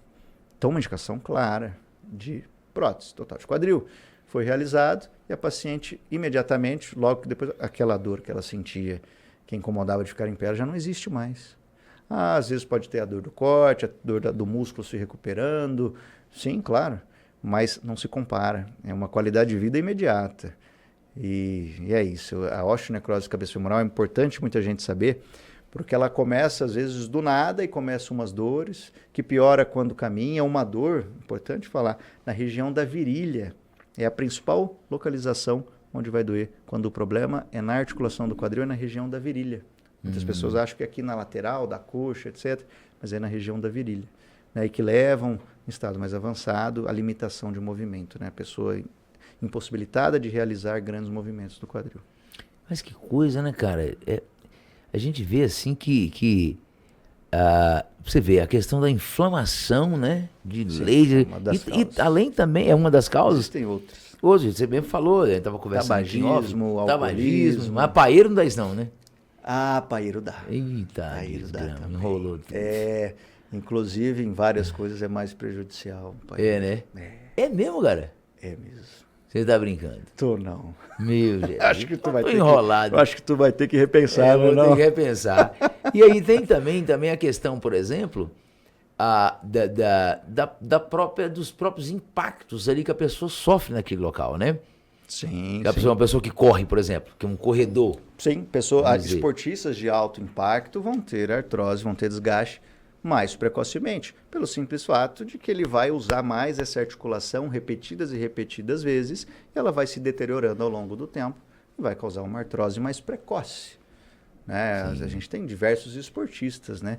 Então, uma indicação clara de prótese total de quadril. Foi realizado e a paciente imediatamente, logo que depois, aquela dor que ela sentia, que incomodava de ficar em pé, já não existe mais. Às vezes pode ter a dor do corte, a dor do músculo se recuperando. Sim, claro, mas não se compara. É uma qualidade de vida imediata. E é isso. A osteonecrose da cabeça femoral é importante muita gente saber, porque ela começa às vezes do nada e começa umas dores, que piora quando caminha. Uma dor, importante falar, na região da virilha. É a principal localização onde vai doer, quando o problema é na articulação do quadril, é na região da virilha. Muitas pessoas acham que é aqui na lateral, da coxa, etc., mas é na região da virilha. Né, e que levam, em estado mais avançado, à limitação de movimento. Né? A pessoa impossibilitada de realizar grandes movimentos do quadril. Mas que coisa, né, cara? A gente vê assim você vê a questão da inflamação, né? De laser. E além também, é uma das causas. Existem outras. Hoje, você mesmo falou, a gente estava conversando. Tabagismo, alcoolismo. Mas paeiro não dá isso não, né? Ah, paeiro dá. Eita, paeiro dá também. Enrolou tudo. Inclusive, em várias coisas é mais prejudicial. É, né? É mesmo, cara? É mesmo. Você tá brincando? Tô não. Meu Deus. Acho que tu vai ter enrolado. Eu acho que tu vai ter que repensar, vou ter que repensar. E aí tem também a questão, por exemplo, dos próprios impactos ali que a pessoa sofre naquele local, né? Sim. Uma pessoa que corre, por exemplo, que é um corredor. Sim, esportistas de alto impacto vão ter artrose, vão ter desgaste mais precocemente, pelo simples fato de que ele vai usar mais essa articulação repetidas e repetidas vezes, e ela vai se deteriorando ao longo do tempo e vai causar uma artrose mais precoce. Né? A gente tem diversos esportistas, né?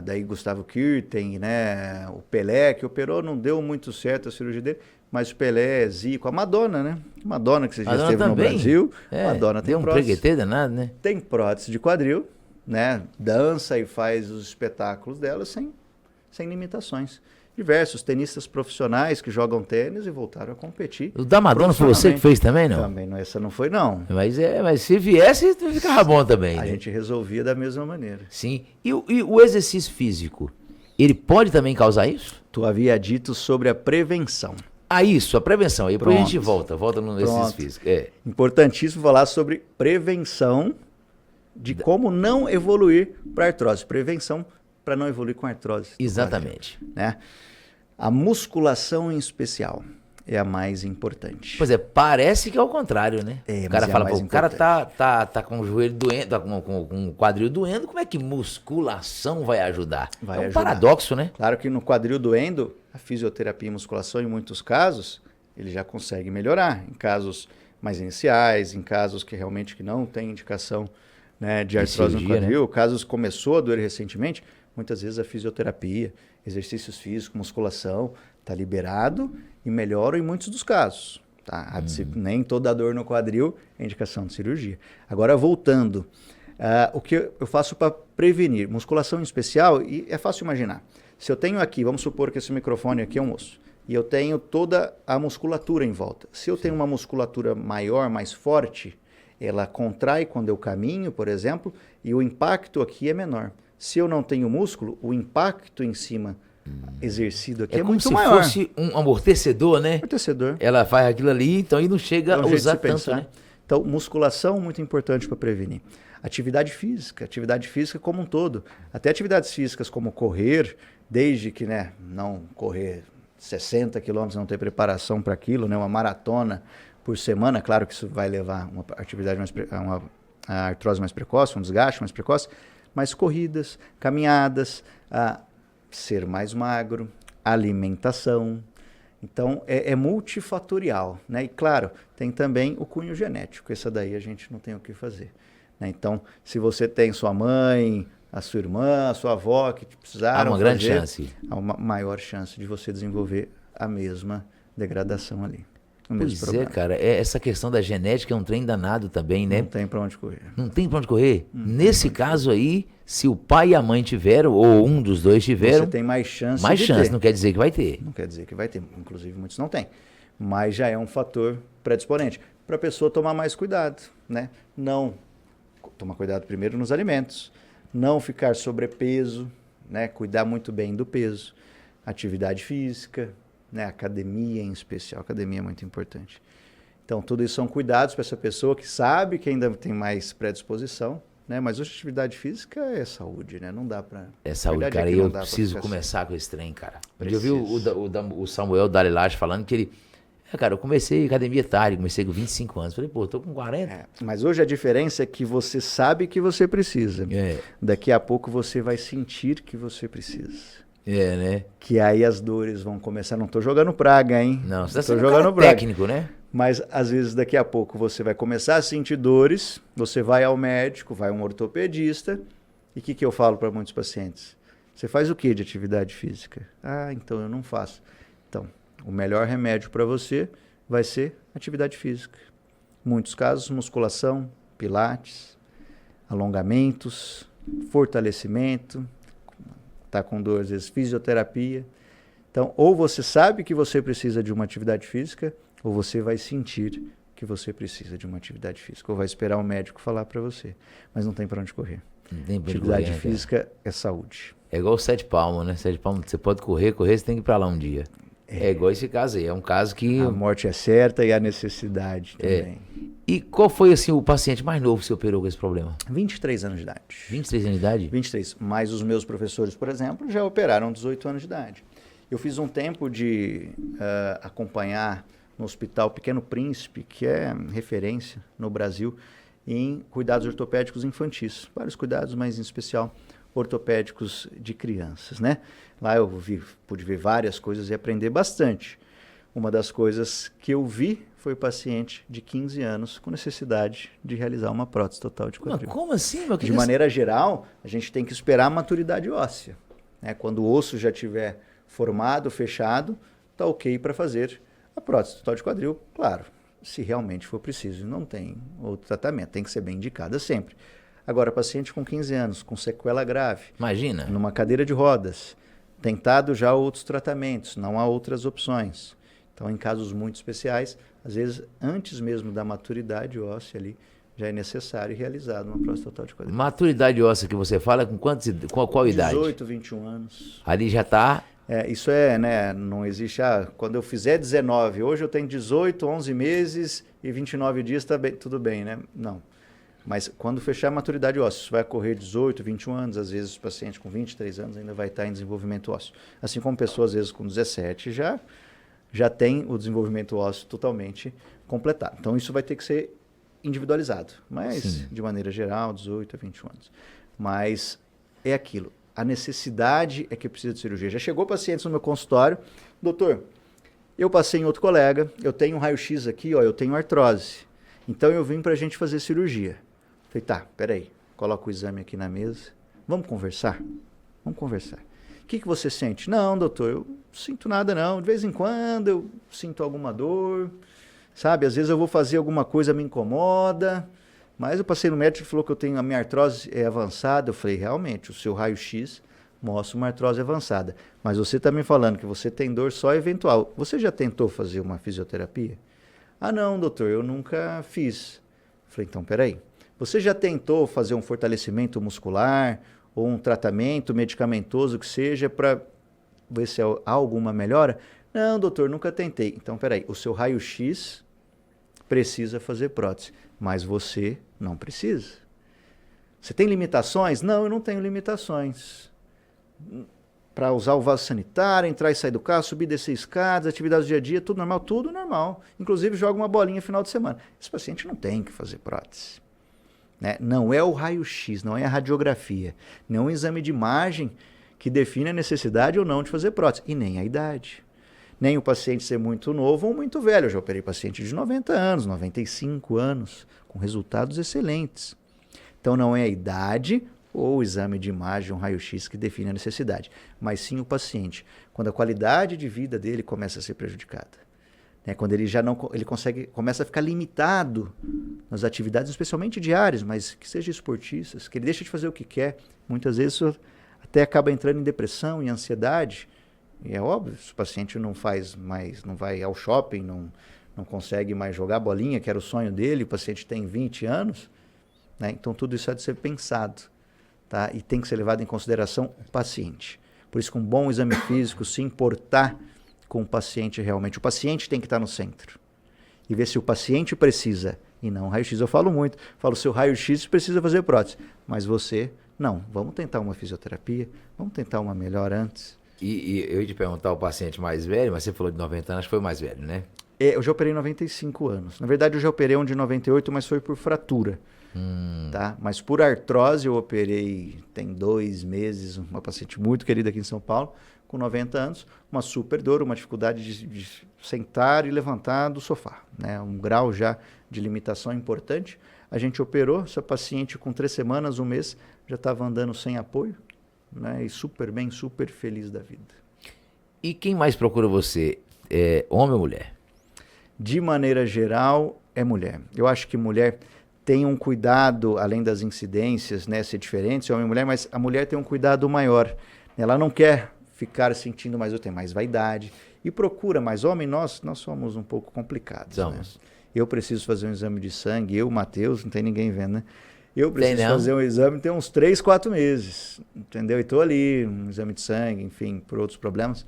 Daí Gustavo Kirten, né? O Pelé, que operou, não deu muito certo a cirurgia dele, mas o Pelé, Zico, a Madonna, né? Madonna, que você já esteve no Brasil, Madonna tem prótese. Tem um preguetê danado, né? Tem prótese de quadril, né? Dança e faz os espetáculos dela sem limitações. Diversos tenistas profissionais que jogam tênis e voltaram a competir. O da Madonna foi você que fez também, não? Também, essa não foi, não. Mas se viesse, ficava bom também. A gente resolvia da mesma maneira. Sim. E o exercício físico, ele pode também causar isso? Tu havia dito sobre a prevenção. Isso, a prevenção. Aí depois a gente volta no exercício físico. Importantíssimo falar sobre prevenção de como não evoluir para artrose. Prevenção para não evoluir com artrose. Exatamente. Né? A musculação em especial é a mais importante. Pois é, parece que é o contrário, né? O cara fala, o cara tá com o joelho doendo, tá com o quadril doendo, como é que musculação vai ajudar? Vai ajudar. Paradoxo, né? Claro que no quadril doendo, a fisioterapia e musculação, em muitos casos, ele já consegue melhorar. Em casos mais iniciais, em casos que realmente que não tem indicação, né, de artrose no quadril, né? Casos começou a doer recentemente, muitas vezes a fisioterapia, exercícios físicos, musculação, está liberado e melhora em muitos dos casos. Tá? Nem toda dor no quadril é indicação de cirurgia. Agora, voltando, o que eu faço para prevenir? Musculação em especial, e é fácil imaginar. Se eu tenho aqui, vamos supor que esse microfone aqui é um osso, e eu tenho toda a musculatura em volta. Se eu tenho uma musculatura maior, mais forte, ela contrai quando eu caminho, por exemplo, e o impacto aqui é menor. Se eu não tenho músculo, o impacto em cima exercido aqui é muito maior. Como se fosse um amortecedor, né? Amortecedor. Ela faz aquilo ali, então, e não chega a usar tanto, né? Então, musculação muito importante para prevenir. Atividade física como um todo. Até atividades físicas como correr, desde que, né, não correr 60 quilômetros, não ter preparação para aquilo, né, uma maratona por semana, claro que isso vai levar uma atividade a artrose mais precoce, um desgaste mais precoce, mas corridas, caminhadas, ser mais magro, alimentação. Então, é multifatorial, né? E claro, tem também o cunho genético, essa daí a gente não tem o que fazer, né? Então, se você tem sua mãe, a sua irmã, a sua avó que precisaram há uma grande chance. Há uma maior chance de você desenvolver a mesma degradação ali. Pois é, cara, essa questão da genética é um trem danado também, né? Não tem pra onde correr. Não tem pra onde correr? Nesse caso aí, se o pai e a mãe tiveram, ou um dos dois tiveram... Você tem mais chance mais de chance, ter. Não quer dizer que vai ter. Não quer dizer que vai ter. Inclusive, muitos não têm. Mas já é um fator predisponente. Para a pessoa tomar mais cuidado, né? Não tomar cuidado primeiro nos alimentos. Não ficar sobrepeso, né? Cuidar muito bem do peso. Atividade física, né? Academia em especial. Academia é muito importante. Então, tudo isso são cuidados para essa pessoa que sabe que ainda tem mais predisposição, né? Mas hoje atividade física é saúde, né? Não dá para... É saúde, cara. E eu preciso começar com esse trem, cara. Eu vi o Samuel Dalilage falando que ele... cara, eu comecei academia tarde, comecei com 25 anos. Falei, pô, tô com 40. Mas hoje a diferença é que você sabe que você precisa. Daqui a pouco você vai sentir que você precisa. Né? Que aí as dores vão começar. Não tô jogando praga, hein? Não, você tô jogando praga. Técnico, né? Mas às vezes daqui a pouco você vai começar a sentir dores, você vai ao médico, vai a um ortopedista. E o que eu falo para muitos pacientes? Você faz o que de atividade física? Então eu não faço. Então, o melhor remédio para você vai ser atividade física. Em muitos casos, musculação, pilates, alongamentos, fortalecimento, está com dor, às vezes fisioterapia. Então, ou você sabe que você precisa de uma atividade física, ou você vai sentir que você precisa de uma atividade física, ou vai esperar o médico falar para você. Mas não tem para onde correr. Atividade física é saúde. É igual o 7 palmos, né? 7 palmos, você pode correr, você tem que ir para lá um dia. É igual esse caso aí, é um caso que... A morte é certa e a necessidade também. E qual foi, assim, o paciente mais novo que você operou com esse problema? 23 anos de idade. 23 anos de idade? 23. Mas os meus professores, por exemplo, já operaram 18 anos de idade. Eu fiz um tempo de acompanhar no Hospital Pequeno Príncipe, que é referência no Brasil, em cuidados ortopédicos infantis. Vários cuidados, mas em especial ortopédicos de crianças, né? Lá eu pude ver várias coisas e aprender bastante. Uma das coisas que eu vi foi paciente de 15 anos com necessidade de realizar uma prótese total de quadril. Mas como assim? Meu? De maneira geral, a gente tem que esperar a maturidade óssea, né? Quando o osso já estiver formado, fechado, tá ok para fazer a prótese total de quadril, claro, se realmente for preciso. Não tem outro tratamento, tem que ser bem indicada sempre. Agora, paciente com 15 anos, com sequela grave, imagina, numa cadeira de rodas, tentado já outros tratamentos, não há outras opções. Então, em casos muito especiais, às vezes, antes mesmo da maturidade óssea ali, já é necessário realizar uma prótese total de quadril. Maturidade óssea que você fala, com qual idade? 18, 21 anos. Ali já está... isso né, não existe, quando eu fizer 19, hoje eu tenho 18, 11 meses e 29 dias, tá bem, tudo bem, né? Não. Mas quando fechar a maturidade óssea, isso vai ocorrer 18, 21 anos, às vezes o paciente com 23 anos ainda vai estar em desenvolvimento ósseo. Assim como pessoas, às vezes, com 17 já tem o desenvolvimento ósseo totalmente completado. Então, isso vai ter que ser individualizado, mas, de maneira geral, 18 a 21 anos. Mas é aquilo. a necessidade é que precisa de cirurgia. Já chegou pacientes no meu consultório, doutor, eu passei em outro colega, eu tenho um raio-x aqui, ó, eu tenho artrose. Então eu vim pra gente fazer cirurgia. Falei, tá, peraí, coloca o exame aqui na mesa, vamos conversar? Vamos conversar. O que você sente? Não, doutor, eu não sinto nada não, de vez em quando eu sinto alguma dor, sabe, às vezes eu vou fazer alguma coisa, me incomoda, mas eu passei no médico e falou que eu tenho, a minha artrose é avançada. Eu falei, realmente, o seu raio-x mostra uma artrose avançada. Mas você está me falando que você tem dor só eventual. Você já tentou fazer uma fisioterapia? Ah, não, doutor, eu nunca fiz. Eu falei, então, peraí. Você já tentou fazer um fortalecimento muscular ou um tratamento medicamentoso que seja para ver se há alguma melhora? Não, doutor, nunca tentei. Então, peraí, o seu raio-x precisa fazer prótese, mas você não precisa. Você tem limitações? Não, eu não tenho limitações. Para usar o vaso sanitário, entrar e sair do carro, subir e descer escadas, atividades do dia a dia, tudo normal? Tudo normal. Inclusive joga uma bolinha no final de semana. Esse paciente não tem que fazer prótese. Né? Não é o raio-x, não é a radiografia, não é um exame de imagem que define a necessidade ou não de fazer prótese, e nem a idade. Nem o paciente ser muito novo ou muito velho. Eu já operei paciente de 90 anos, 95 anos, com resultados excelentes. Então não é a idade ou o exame de imagem, um raio-x que define a necessidade, mas sim o paciente, quando a qualidade de vida dele começa a ser prejudicada. Né? Quando ele já não ele começa a ficar limitado nas atividades, especialmente diárias, mas que seja esportistas, que ele deixa de fazer o que quer. Muitas vezes até acaba entrando em depressão, em ansiedade. E é óbvio, se o paciente não faz mais, não vai ao shopping, não consegue mais jogar bolinha, que era o sonho dele, o paciente tem 20 anos, né? Então tudo isso há de ser pensado, tá? E tem que ser levado em consideração o paciente. Por isso, com um bom exame físico, se importar com o paciente realmente. O paciente tem que estar no centro. E ver se o paciente precisa, e não o raio-x. Eu falo muito, seu raio-x precisa fazer prótese, mas você, não. Vamos tentar uma fisioterapia, vamos tentar uma melhor antes. E eu ia te perguntar o paciente mais velho, mas você falou de 90 anos, acho que foi o mais velho, né? Eu já operei 95 anos. Na verdade, eu já operei um de 98, mas foi por fratura. Tá? Mas por artrose eu operei tem 2 meses, uma paciente muito querida aqui em São Paulo, com 90 anos, uma super dor, uma dificuldade de sentar e levantar do sofá. Né? Um grau já de limitação importante. A gente operou, essa paciente com 3 semanas, 1 mês, já estava andando sem apoio. Né? E super bem, super feliz da vida. E quem mais procura você? É homem ou mulher? De maneira geral, é mulher. Eu acho que mulher tem um cuidado, além das incidências, né, ser diferente, homem e mulher, mas a mulher tem um cuidado maior. Ela não quer ficar sentindo mais, eu tenho mais vaidade. E procura mais homem, nós somos um pouco complicados. Né? Eu preciso fazer um exame de sangue, eu, Matheus, não tem ninguém vendo, né? Eu preciso fazer um exame tem uns 3, 4 meses, entendeu? E estou ali, um exame de sangue, enfim, por outros problemas.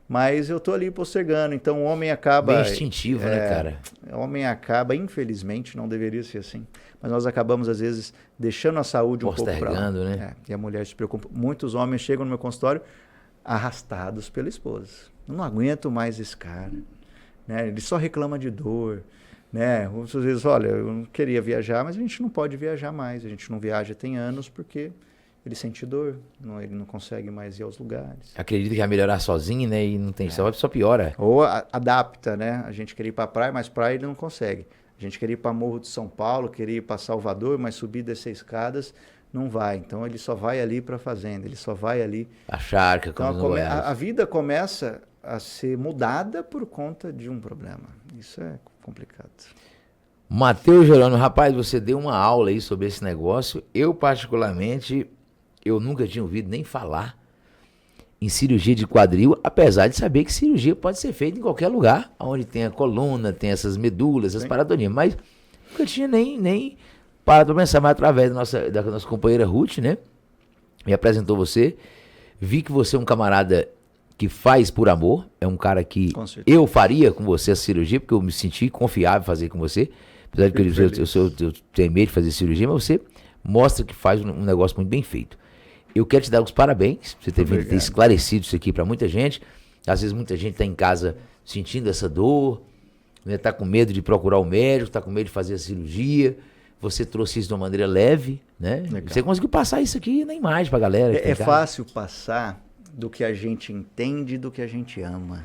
Mas eu estou ali postergando, então o homem acaba... Bem instintivo, né, cara? O homem acaba, infelizmente, não deveria ser assim, mas nós acabamos, às vezes, deixando a saúde um pouco para lá. Né? E a mulher se preocupa. Muitos homens chegam no meu consultório arrastados pela esposa. Eu não aguento mais esse cara. Né? Ele só reclama de dor. Né? Às vezes, olha, eu não queria viajar, mas a gente não pode viajar mais. A gente não viaja tem anos porque ele sente dor, ele não consegue mais ir aos lugares. Acredita que vai melhorar sozinho, né? E não tem, só piora. Ou adapta, né? A gente queria ir para a praia, mas praia ele não consegue. A gente queria ir para Morro de São Paulo, queria ir para Salvador, mas subir e descer escadas não vai. Então ele só vai ali para a fazenda, ele só vai ali. A charca, como então, a vida começa a ser mudada por conta de um problema. Isso é complicado. Matheus Jerônimo, rapaz, você deu uma aula aí sobre esse negócio. Eu, particularmente, eu nunca tinha ouvido nem falar em cirurgia de quadril, apesar de saber que cirurgia pode ser feita em qualquer lugar, onde tem a coluna, tem essas medulas, essas paradonias, mas nunca tinha nem parado para pensar, mas através da nossa companheira Ruth, né, me apresentou você, vi que você é um camarada que faz por amor, é um cara que eu faria com você a cirurgia, porque eu me senti confiável em fazer com você, apesar de que eu tenho medo de fazer cirurgia, mas você mostra que faz um negócio muito bem feito. Eu quero te dar os parabéns, você ter esclarecido isso aqui para muita gente. Às vezes muita gente está em casa sentindo essa dor, né, tá com medo de procurar o médico, tá com medo de fazer a cirurgia, Você trouxe isso de uma maneira leve, né? Legal. Você conseguiu passar isso aqui na imagem pra galera. É fácil passar do que a gente entende do que a gente ama.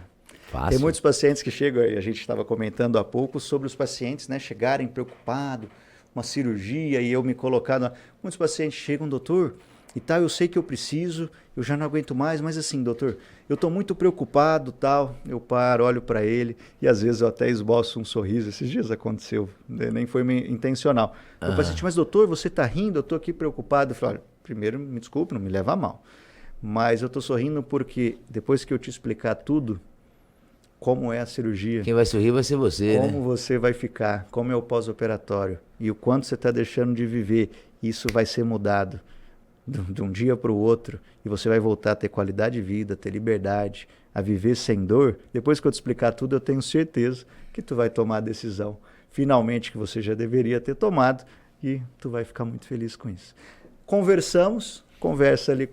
Fácil. Tem muitos pacientes que chegam, a gente estava comentando há pouco sobre os pacientes, né, chegarem preocupados, uma cirurgia e eu me colocar... Muitos pacientes chegam, doutor, e tal, eu sei que eu preciso, eu já não aguento mais, mas assim, doutor, eu estou muito preocupado, tal, eu paro, olho para ele e às vezes eu até esboço um sorriso, esses dias aconteceu, né? Nem foi intencional. O paciente, mas doutor, você está rindo, eu estou aqui preocupado. Eu falo, olha, primeiro, me desculpe, não me leva a mal, mas eu estou sorrindo porque depois que eu te explicar tudo, como é a cirurgia, quem vai sorrir vai ser você, como né? você vai ficar, como é o pós-operatório e o quanto você está deixando de viver, isso vai ser mudado de um dia para o outro e você vai voltar a ter qualidade de vida, ter liberdade, a viver sem dor. Depois que eu te explicar tudo, eu tenho certeza que tu vai tomar a decisão finalmente que você já deveria ter tomado e tu vai ficar muito feliz com isso. Conversamos, conversa ali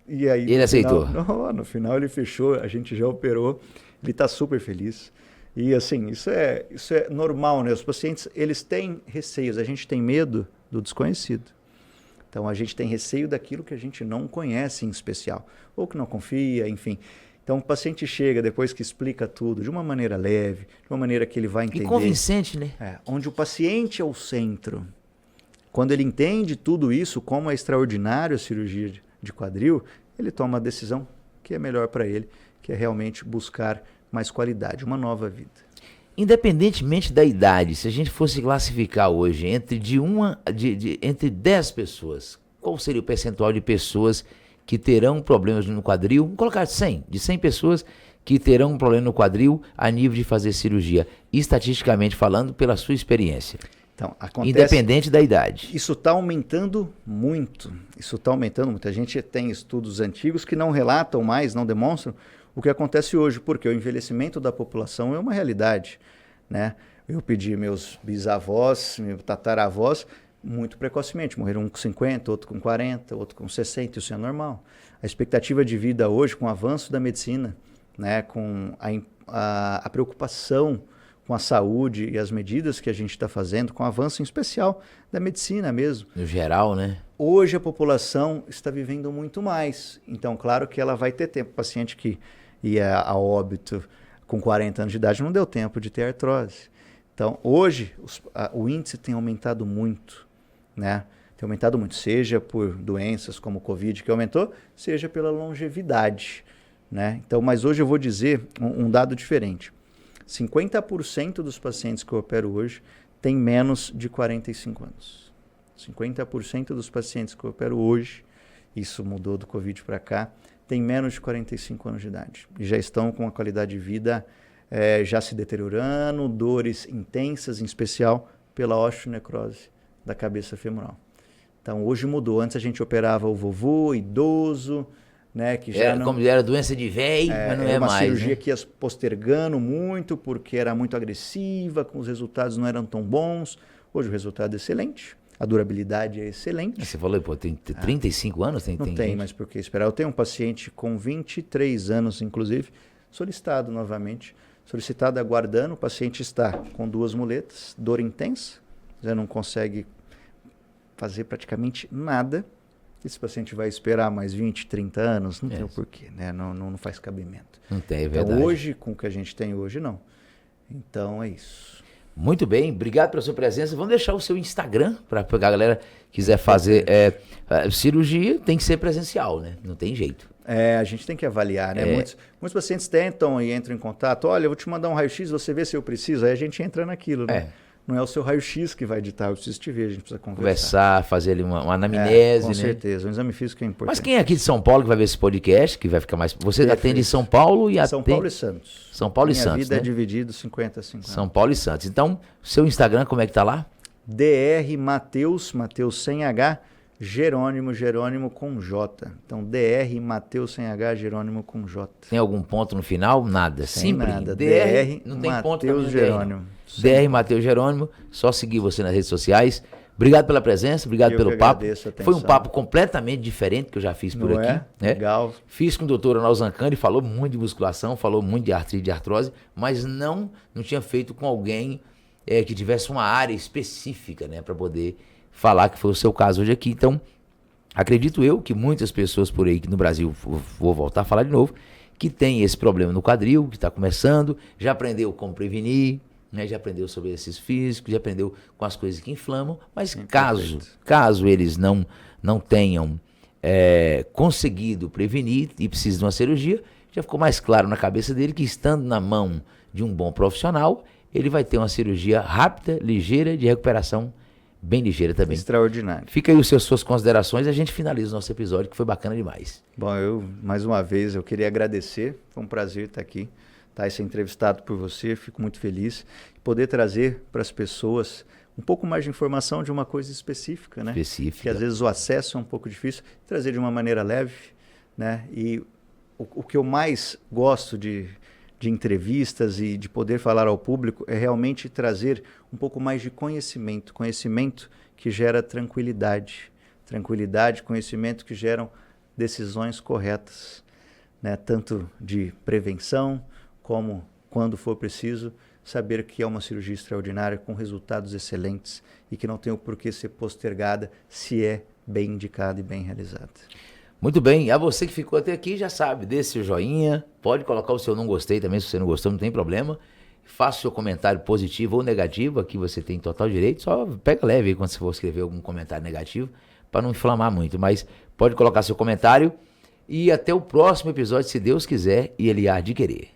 e aí ele aceitou? No final ele fechou, a gente já operou, ele está super feliz. E assim, isso é normal, né? Os pacientes, eles têm receios, a gente tem medo do desconhecido. Então, a gente tem receio daquilo que a gente não conhece em especial, ou que não confia, enfim. Então, o paciente chega, depois que explica tudo, de uma maneira leve, de uma maneira que ele vai entender. E convincente, né? Onde o paciente é o centro. Quando ele entende tudo isso, como é extraordinário a cirurgia de quadril, ele toma a decisão que é melhor para ele, que é realmente buscar mais qualidade, uma nova vida. Independentemente da idade, se a gente fosse classificar hoje entre 10 pessoas, qual seria o percentual de pessoas que terão problemas no quadril? Vamos colocar 100, de 100 pessoas que terão um problema no quadril a nível de fazer cirurgia, estatisticamente falando, pela sua experiência. Então, acontece, independente da idade. Isso está aumentando muito. A gente tem estudos antigos que não relatam mais, não demonstram o que acontece hoje, porque o envelhecimento da população é uma realidade, né? Eu pedi meus bisavós, meus tataravós, muito precocemente. Morreram um com 50, outro com 40, outro com 60, isso é normal. A expectativa de vida hoje, com o avanço da medicina, né, com a preocupação com a saúde e as medidas que a gente está fazendo, com o avanço em especial da medicina mesmo. No geral, né? Hoje a população está vivendo muito mais. Então, claro que ela vai ter tempo. O paciente que ia a óbito com 40 anos de idade não deu tempo de ter artrose. Então, hoje, o índice tem aumentado muito, né? Tem aumentado muito, seja por doenças como o Covid que aumentou, seja pela longevidade, né? Então, mas hoje eu vou dizer um dado diferente. 50% dos pacientes que eu opero hoje têm menos de 45 anos. 50% dos pacientes que eu opero hoje, isso mudou do Covid para cá, têm menos de 45 anos de idade. E já estão com a qualidade de vida já se deteriorando, dores intensas, em especial pela osteonecrose da cabeça femoral. Então, hoje mudou. Antes a gente operava o vovô, idoso, né, que já como era doença de velho, mas não é mais. Uma cirurgia, né? que ia postergando muito, porque era muito agressiva, com os resultados não eram tão bons. Hoje o resultado é excelente. A durabilidade é excelente. Você falou, pô, tem 35 anos? Não tem mais por que esperar. Eu tenho um paciente com 23 anos, inclusive, solicitado novamente. Solicitado, aguardando. O paciente está com 2 muletas, dor intensa, já não consegue fazer praticamente nada. Esse paciente vai esperar mais 20, 30 anos? Não tem o porquê, né? Não faz cabimento. Não tem, é verdade. Então, hoje, com o que a gente tem hoje, não. Então, é isso. Muito bem, obrigado pela sua presença. Vamos deixar o seu Instagram para a galera quiser fazer cirurgia, tem que ser presencial, né? Não tem jeito. A gente tem que avaliar, né? Muitos pacientes tentam e entram em contato. Olha, eu vou te mandar um raio-x, você vê se eu preciso. Aí a gente entra naquilo, né? Não é o seu raio-x que vai ditar, eu preciso te ver, a gente precisa conversar. Fazer ali uma anamnese, com né? certeza, um exame físico é importante. Mas quem é aqui de São Paulo que vai ver esse podcast, que vai ficar mais... Você atende em São Paulo e São Paulo e Santos. São Paulo e Minha Santos, vida né? é dividido 50-50. São Paulo e Santos. Então, seu Instagram, como é que tá lá? DR Mateus sem H, Jerônimo com J. Então, DR Mateus sem H, Jerônimo com J. Tem algum ponto no final? Nada. Sem Simples. nada. DR, não tem ponto Mateus também, Jerônimo. DR Mateus Jerônimo, só seguir você nas redes sociais. Obrigado pela presença, obrigado pelo papo. Foi um papo completamente diferente que eu já fiz por aqui. Né? Legal. Fiz com o doutor Arnaldo Zancani, falou muito de musculação, falou muito de artrite, de artrose, mas não tinha feito com alguém que tivesse uma área específica, né, para poder falar, que foi o seu caso hoje aqui. Então, acredito eu que muitas pessoas por aí, que no Brasil, vou voltar a falar de novo, que tem esse problema no quadril, que está começando, já aprendeu como prevenir, né, já aprendeu sobre exercício físico, já aprendeu com as coisas que inflamam, mas caso eles não tenham conseguido prevenir e precisam de uma cirurgia, já ficou mais claro na cabeça dele que, estando na mão de um bom profissional, ele vai ter uma cirurgia rápida, ligeira, de recuperação bem ligeira também. Extraordinário. Fica aí suas considerações e a gente finaliza o nosso episódio, que foi bacana demais. Bom, mais uma vez, eu queria agradecer. Foi um prazer estar aqui, e ser entrevistado por você. Fico muito feliz. Poder trazer para as pessoas um pouco mais de informação de uma coisa específica, né? Específica. Que às vezes o acesso é um pouco difícil. Trazer de uma maneira leve, né? E o que eu mais gosto de entrevistas e de poder falar ao público é realmente trazer um pouco mais de conhecimento que gera tranquilidade, conhecimento que geram decisões corretas, né? Tanto de prevenção como, quando for preciso, saber que é uma cirurgia extraordinária com resultados excelentes e que não tem o porquê ser postergada se é bem indicada e bem realizada. Muito bem, a você que ficou até aqui já sabe, dê seu joinha, pode colocar o seu não gostei também, se você não gostou não tem problema, faça o seu comentário positivo ou negativo, aqui você tem total direito, só pega leve aí quando você for escrever algum comentário negativo, para não inflamar muito, mas pode colocar seu comentário e até o próximo episódio, se Deus quiser e Ele há de querer.